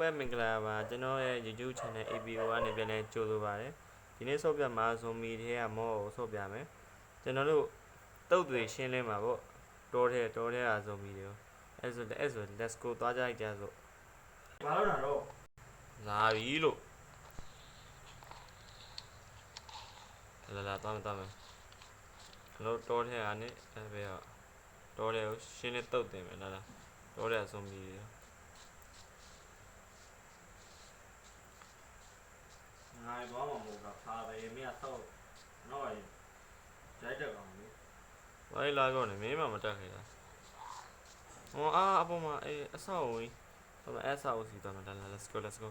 ပဲမင်္ဂလာပါကျွန်တော်ရဲ့ YouTube channel APO ကနေပြန်လဲကြိုဆိုပါတယ်ဒီနေ့ဆော့ပြမှာဇွန်မီထဲကမောကိုဆော့ပြမယ်ကျွန်တော်တို့တုတ်တွေရှင်းလင်းမှာပေါ့တောထဲကဇွန်မီတွေကိုအဲ့ဆို let's go သွားကြကြစို့ဘာလို့လာတော့လာပြီလို့လာသွားမယ်ကျွန်တော်တောထဲကနေအဲ့ဘယ်တောထဲကိုရှင်းလင်းတုတ်တင်မယ်လားတောထဲဇွန်မီတွေငါဘာမှမဟုတ်တာဖာပဲမင်းကတော့တော့ရိုက်တက်ကောင်လေဘာလဲလာကောနေမင်းမှမတက်ခဲ့တာဟောအပေါ်မှာအဆောက်အဦတော့အဆောက်အဦစီတော့လာ let's go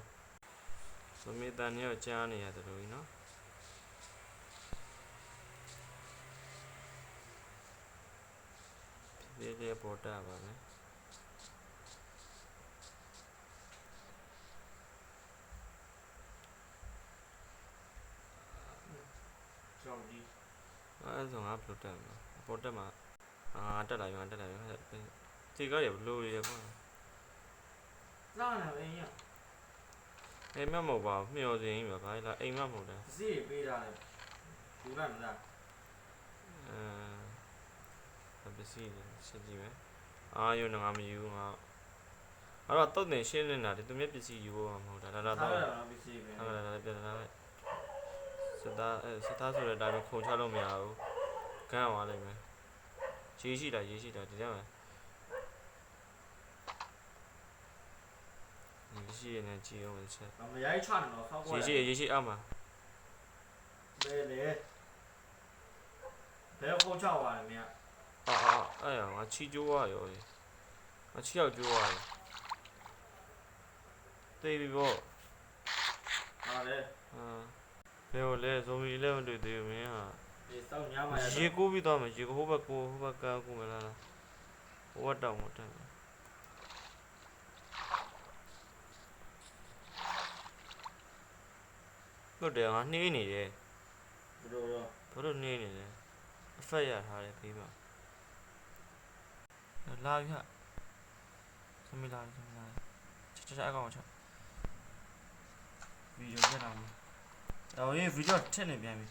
ဆိုမီတန်ရောကြားနေရတယ်လို့နော်ဒီပေါ်တာပါမယ်ကြောက်ဒီအဲ့ဆိုငါဘလို့တက်မှာပေါ်တက်မှာတက်လာပြီဒီကားရဘလို့ရပေါ့လာနေပဲညအိမ်မမဟုတ်ပါဘူးမျောစင်းကြီးပါဘာလဲအိမ်မမဟုတ်တယ်စီးပေးထားတယ်ဘူးလားမလားပစ္စည်းရှင်းကြည့်မယ်ယူနေငါမယူငါအဲ့တော့တုတ်တင်ရှင်းနေတာဒီသူမျက်ပစ္စည်းယူဖို့မဟုတ်တာဒါတော့ပစ္စည်းပဲဟုတ်လားပြန်လာလိုက်စသားဆိုတဲ့အတိုင်းခုံချလို့မရဘူးကန်းသွားလိုက်မယ်ရေးရှိတာဒီထဲမှာရှိနေကြည့်အောင်ချက်မရိုက်ချနေတော့ဆောက်ပေါ်ရေးရှိအောက်မှာဘယ်လေဘယ်ခုံချသွားလဲမင်းအဲ့ရငါချီကျိုးသွားရောငါချီရောက်ကျိုးသွားတယ်တေးပြီပေါ့ဟာလေဘယ်လိုလဲဇိုမီလည်းမတွေ့သေးဘူးမင်းဟာဒီစောက်ညမှာရေကိုးပြီးသွားမယ်ရေကိုဟိုဘက်ကားကိုမလားဟိုဘက်တောင်မတက်ဘူးဟုတ်တယ်ငါနှေးနေတယ်ဘယ်လိုနှေးနေလဲအဖက်ရထားတယ်ဖေးမှာလာပြီဟာသမီးလာချက်အကောင်ချက်ဗီဒီယိုရက်လာမယ်တော့ရေးဗီဒီယိုထည့်နေပြန်ပြီ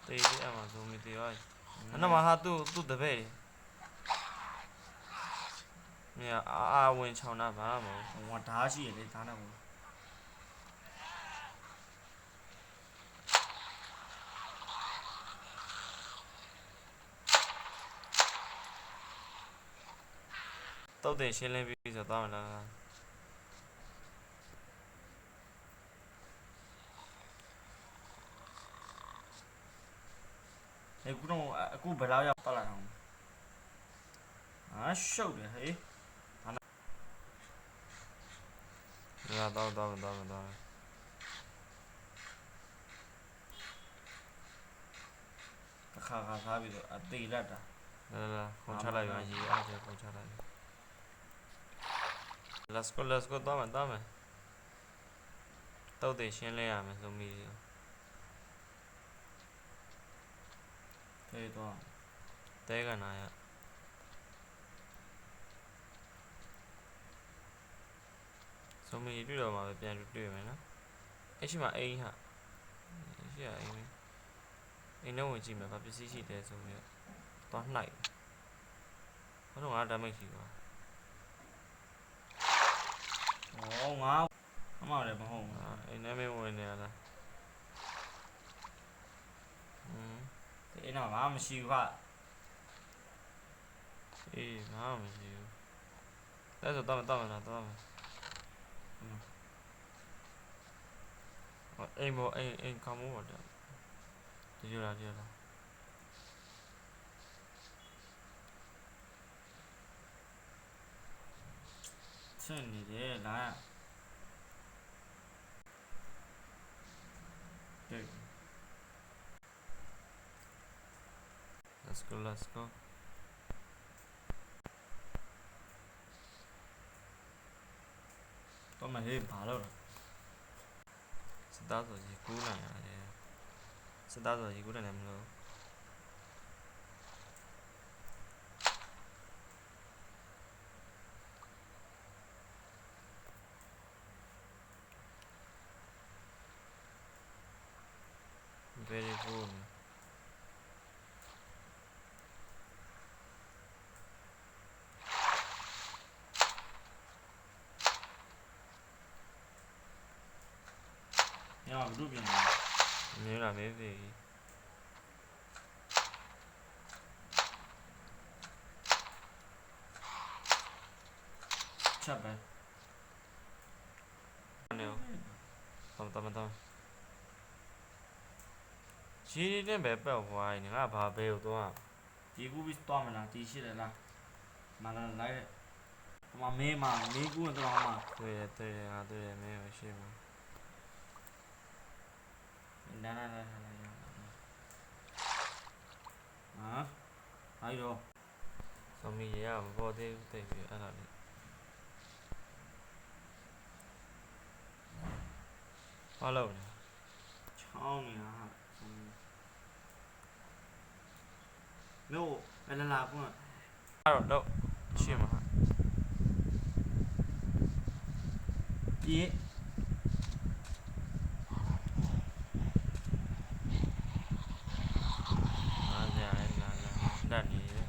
တေးအမှဇုံမီတေးရောအနမဟာသူ့တပည့်မြာဝင်ချောင်းတာဘာမှမဟုတ်ဟိုဓာတ်ရှိရလေဓာတ်နဲ့ဘူးတုတ်တင်ရှင်းလင်းပြီးဆိုသွားမလားအခုဘယ်လောက်ရောက်ပတ်လာအောင်ရှုပ်တယ်ဟေးတော့ခါထားပြီးတော့အသေးလက်တာလာခုံချလိုက်ပါရေးအားကျခုံချလိုက် let's go သွားမယ်တုတ်တင်ရှင်းလဲရမယ်ဆိုမီတေးတော့တဲကနာရဆိုမီတွေ့တော့မှာပဲပြန်တွေ့မယ်နော်အဲ့ရှိမှာအိမ်ဟာရှိရအိမ်နဲ့ဝင်ကြည့်မယ်ဗာပစ္စည်းရှိတယ်ဆိုပြီးတော့နှိုက်ဘာလို့ငါ damage ရှိသွားငါအမှလည်းမဟုတ်ဘူးအိမ်ထဲမဝင်နေရလားဒီတော့ဘာမှမရှိဘူးခဘာမှမရှိဘူးအဲ့ဆိုတော့မယ်အိမ်ခေါင်းမိုးပါတယ်ဒီလိုလားဆင်းနေတယ်လား let's go တော့မဟေးဘာလို့လဲစသားဆိုရေကူးနိုင်ရတယ်စသားဆိုရေကူးနိုင်တယ်မလို့ ကဘုပြန်နေ မျိုးလာမေးပြီချက်ပဲ နေတော့ရှိတဲ့ဘယ်ပတ်ဝိုင်းငါဘာဘဲကိုသွား ဒီကူပြီးသွားမလားဒီရှိတယ်လားမလာလိုက်တဲ့ဟိုမှာမေးကူနဲ့တော့မှာ တွေ့ရငါတွေ့ရမင်းမရှိဘူး နာဟာအဲ့တော့ သမီးရမပေါ်သေးဘူးတိတ်ပြီးအဲ့ဒါလေးဘာလို့လဲ ချောင်းနေတာဟာမျိုးဘယ်လာကွန်း အဲ့တော့ရှင်းမှာ ဒီ အားကြရလာတတ်နေတယ်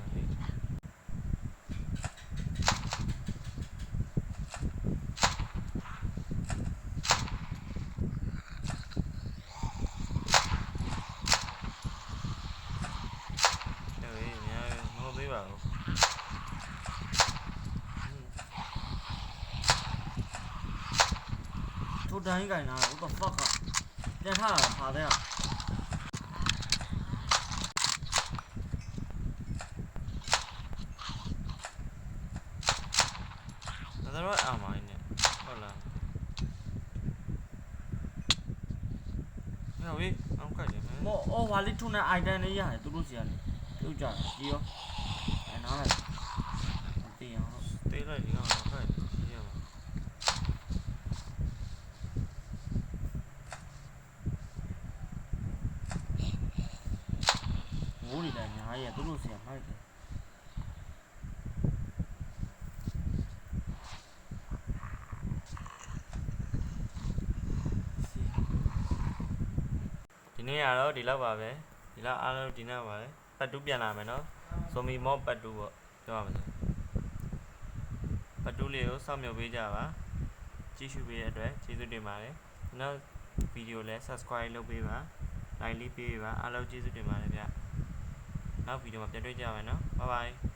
ထိုးတိုင်းကင်တာ what the fuck ပြန်ထားတာပါတဲ့ ဒါတော့အမိုင်းနဲ့ဟုတ်လားဟဲ့ဝေးအောင်ခိုက်တယ်မင်း မောအော်ဝါလေးထုံးတဲ့ item လေးရတယ်သူတို့စီကနေပြုတ်ကြတယ်ဒီရောအဲနားလိုက်တင်အောင် တေးလိုက်ဒီကောင်တော့ခိုက်တယ်ကြီးရမှာ မိုးနေတာညာရဲ့သူတို့စီကမိုက်တယ် ဒီနေ့ကတော့ဒီလောက်ပါပဲဒီလောက်အားလုံးဒီနောက်ပါပဲပတ်တူးပြန်လာမယ်နော်ဇိုမီမော့ပတ်တူးပေါ့ပြောရမှာဆိုပတ်တူးလေးကိုစောင့်မျှော်ပေးကြပါကြည့်ရှုပေးတဲ့အတွက်ကျေးဇူးတင်ပါတယ်နောက်ဗီဒီယိုလည်း subscribe လုပ်ပေးပါ like လေးပေးပါအားလုံးကျေးဇူးတင်ပါတယ်ဗျနောက်ဗီဒီယိုမှာပြန်တွေ့ကြမယ်နော် bye bye